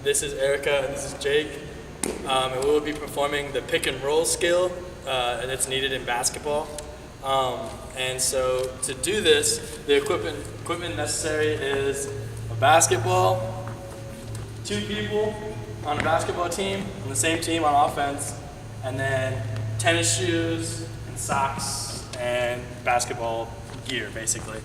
this is Erica and this is Jake. And we will be performing the pick and roll skill that's needed in basketball. And so to do this, the equipment necessary is a basketball, 2 people on a basketball team, on the same team on offense, and then tennis shoes and socks and basketball gear, basically.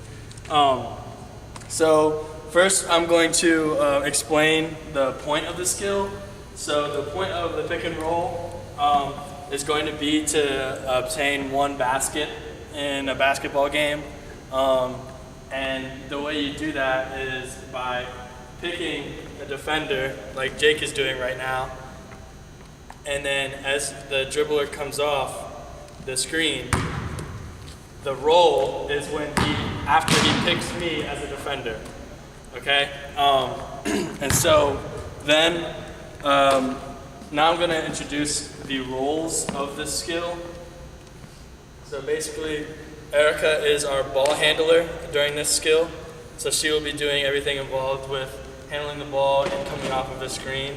So first I'm going to explain the point of the skill. So the point of the pick and roll is going to be to obtain 1 basket in a basketball game. And the way you do that is by picking a defender, like Jake is doing right now, and then as the dribbler comes off the screen, the roll is after he picks me as a defender, okay? And so then, now I'm gonna introduce the roles of this skill. So basically, Erica is our ball handler during this skill. So she will be doing everything involved with handling the ball and coming off of the screen.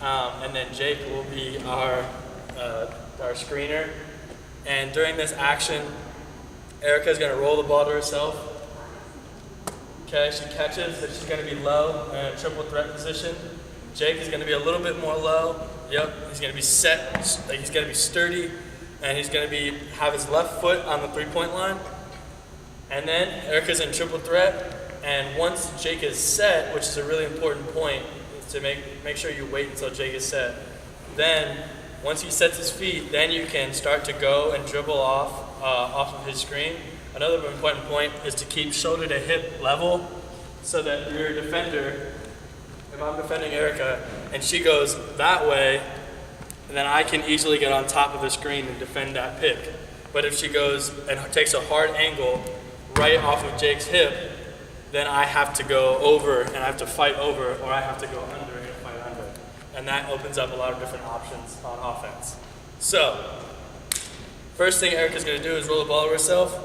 And then Jake will be our screener. And during this action, Erica is going to roll the ball to herself. Okay, she catches, so she's going to be low in a triple threat position. Jake is going to be a little bit more low. Yep, he's going to be set, he's going to be sturdy, and he's going to have his left foot on the 3-point line. And then Erica's in triple threat. And once Jake is set, which is a really important point, is to make sure you wait until Jake is set. Then, once he sets his feet, then you can start to go and dribble off of his screen. Another important point is to keep shoulder to hip level so that your defender, if I'm defending Erica and she goes that way, then I can easily get on top of the screen and defend that pick. But if she goes and takes a hard angle right off of Jake's hip, then I have to go over and I have to fight over, or I have to go under and fight under. And that opens up a lot of different options on offense. So, first thing Erica's gonna do is roll the ball to herself,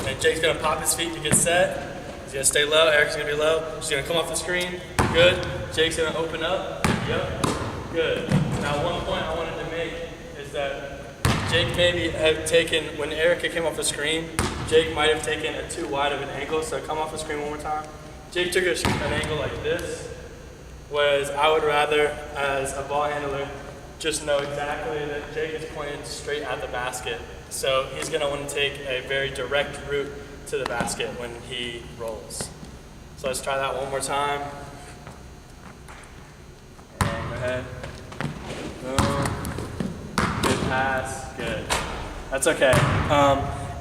and Jake's gonna pop his feet to get set. He's gonna stay low, Erica's gonna be low. She's gonna come off the screen, good. Jake's gonna open up, yep, good. Now one point I wanted to make is that Jake maybe had taken, when Erica came off the screen, Jake might have taken a too wide of an angle, so come off the screen one more time. Jake took an angle like this, whereas I would rather, as a ball handler, just know exactly that Jake is pointed straight at the basket. So he's gonna want to take a very direct route to the basket when he rolls. So let's try that one more time. And go ahead. Boom. Good pass, good. That's okay.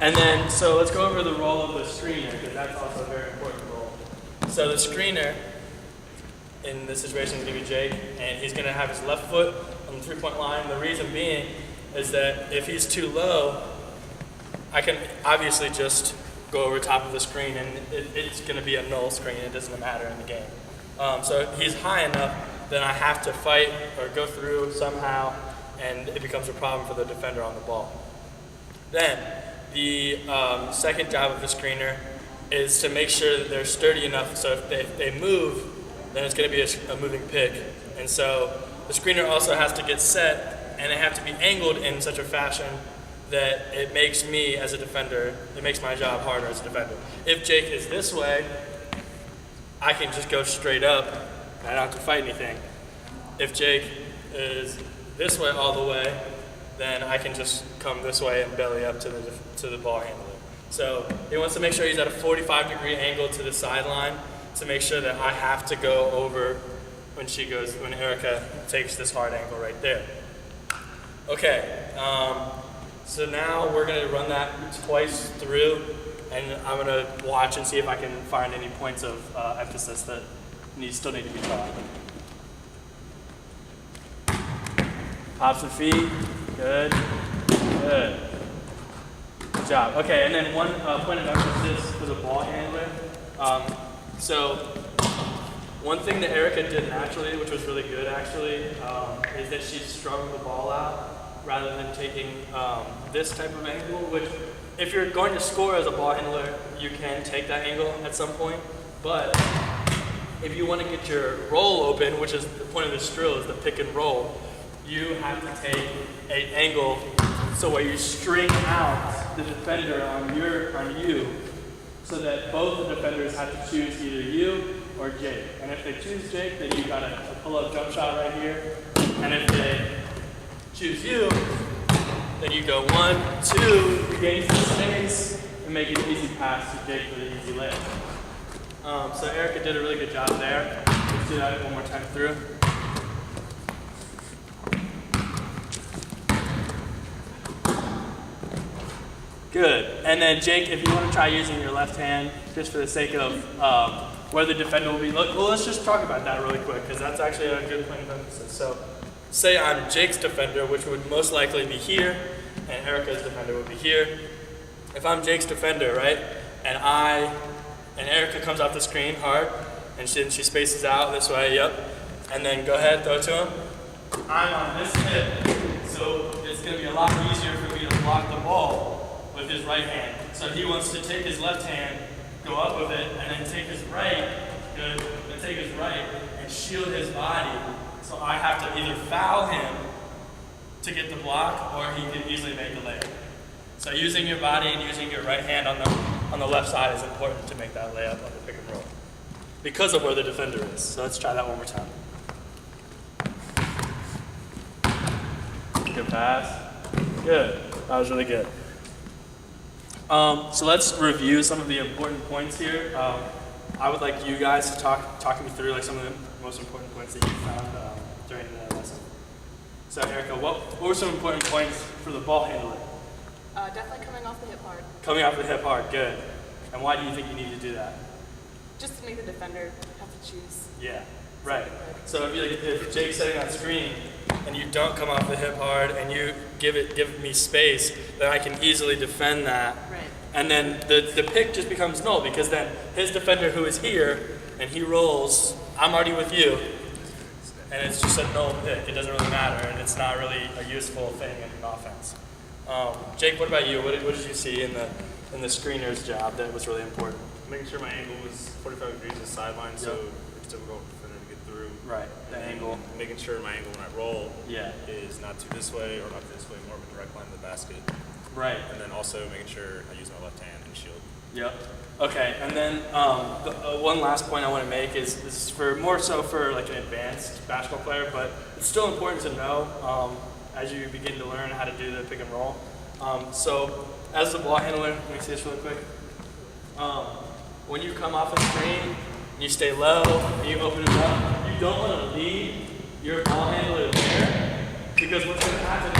And then, so let's go over the role of the screener, because that's also a very important role. So the screener, in this situation, is going to be Jake, and he's going to have his left foot on the 3-point line. The reason being is that if he's too low, I can obviously just go over top of the screen, and it's going to be a null screen. It doesn't matter in the game. So if he's high enough, then I have to fight or go through somehow, and it becomes a problem for the defender on the ball. Then, the second job of the screener is to make sure that they're sturdy enough so if they move, then it's going to be a moving pick. And so the screener also has to get set, and they have to be angled in such a fashion that it makes me as a defender, it makes my job harder as a defender. If Jake is this way, I can just go straight up and I don't have to fight anything. If Jake is this way all the way, then I can just come this way and belly up to the ball handler. So he wants to make sure he's at a 45-degree angle to the sideline to make sure that I have to go over when Erica takes this hard angle right there. Okay, so now we're gonna run that twice through, and I'm gonna watch and see if I can find any points of emphasis that still need to be taught. Pops the feet. Good. Good. Good job. Okay, and then one point of emphasis was a ball handler. So one thing that Erica did naturally, which was really good actually, is that she strung the ball out rather than taking this type of angle, which if you're going to score as a ball handler, you can take that angle at some point, but if you want to get your roll open, which is the point of this drill, is the pick and roll, you have to take an angle so where you string out the defender on you, so that both the defenders have to choose either you or Jake. And if they choose Jake, then you got a pull-up jump shot right here. And if they choose you, then you go 1, 2, gain some space, and make an easy pass to Jake for the easy layup. So Erica did a really good job there. Let's do that one more time through. Good. And then Jake, if you want to try using your left hand, just for the sake of where the defender will be, well, let's just talk about that really quick, because that's actually a good point of emphasis. So say I'm Jake's defender, which would most likely be here, and Erica's defender would be here. If I'm Jake's defender, right, and Erica comes off the screen hard, and she spaces out this way, yep, and then go ahead, throw it to him. I'm on this hip, so it's going to be a lot easier for me to block the ball with his right hand. So he wants to take his left hand, go up with it, and then take his right, good, then take his right and shield his body. So I have to either foul him to get the block, or he can easily make the layup. So using your body and using your right hand on the left side is important to make that layup on the pick and roll, because of where the defender is. So let's try that one more time. Good pass. Good. That was really good. So let's review some of the important points here. I would like you guys to talk me through like some of the most important points that you found during the lesson. So Erica, what were some important points for the ball handler? Definitely coming off the hip hard. Coming off the hip hard, good. And why do you think you need to do that? Just to make the defender have to choose. Yeah, right. So if Jake's setting that screen and you don't come off the hip hard and you give me space, then I can easily defend that. Right. And then the pick just becomes null, because then his defender who is here and he rolls, I'm already with you, and it's just a null pick. It doesn't really matter, and it's not really a useful thing in an offense. Jake, what about you? What did you see in the screener's job that was really important? Making sure my angle was 45 degrees to the sideline, so it's difficult for them to get through. Right, the angle. Making sure my angle when I roll Yeah. is not too this way or not this way, more of a direct line to the basket. Right. And then also making sure I use my left hand and shield. Yep. Okay, and then one last point I want to make is for more so for like an advanced basketball player, but it's still important to know as you begin to learn how to do the pick and roll. So as the ball handler, let me see this really quick. When you come off the screen, you stay low, and you open it up, you don't want to lead your ball handler there, because what's going to happen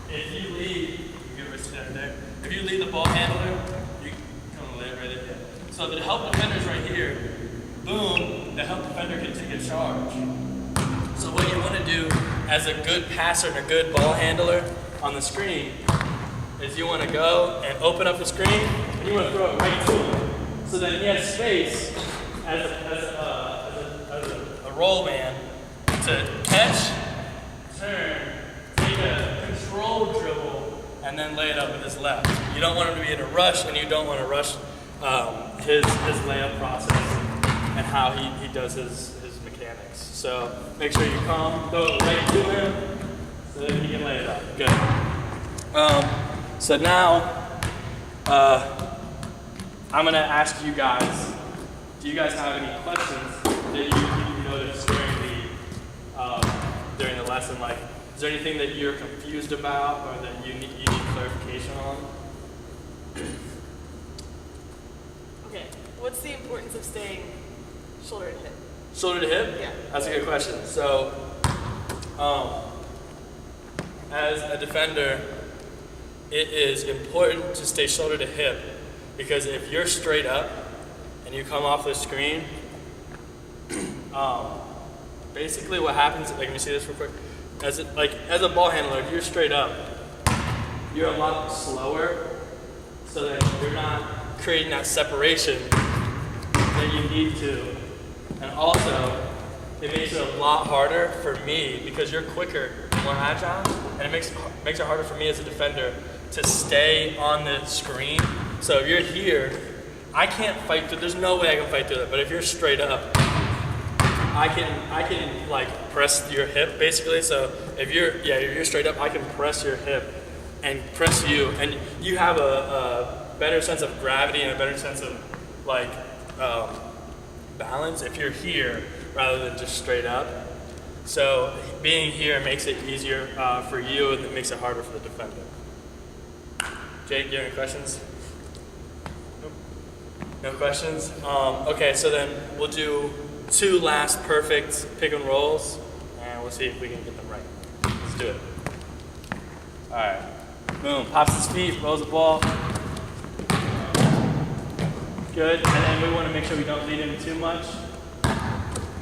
is if you lead, you get rid of there. If you lead the ball handler, you come lay it right in there. So the help defender's right here. Boom, the help defender can take a charge. So what you want to do as a good passer and a good ball handler on the screen is you want to go and open up the screen, and you want to throw it right to him. So then he has space as a roll man to catch, turn, take a controlled dribble, and then lay it up with his left. You don't want him to be in a rush, and you don't want to rush his layup process and how he does his mechanics. So make sure you come, throw it right to him, so that he can lay it up. Good. So now, I'm going to ask you guys, do you guys have any questions that you noticed during the lesson? Like, is there anything that you're confused about or that you need clarification on? Okay, what's the importance of staying shoulder to hip? Shoulder to hip? Yeah. That's a good question. So, as a defender, it is important to stay shoulder to hip, because if you're straight up and you come off the screen, basically what happens, like, let me see this real quick. As a ball handler, if you're straight up, you're a lot slower, so that you're not creating that separation that you need to. And also, it makes it a lot harder for me, because you're quicker, more agile, and it makes it harder for me as a defender to stay on the screen. So if you're here, I can't fight through. There's no way I can fight through that. But if you're straight up, I can like press your hip basically. So if you're straight up, I can press your hip and press you, and you have a better sense of gravity and a better sense of like balance if you're here rather than just straight up. So being here makes it easier for you, and it makes it harder for the defender. Jake, you have any questions? Nope. No questions? Okay, so then we'll do 2 last perfect pick and rolls, and we'll see if we can get them right. Let's do it. All right. Boom. Pops his feet, rolls the ball. Good. And then we want to make sure we don't lead him too much.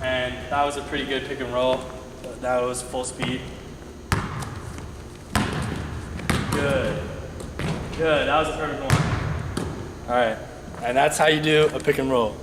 And that was a pretty good pick and roll. That was full speed. Good. Good. That was a perfect one. All right. And that's how you do a pick and roll.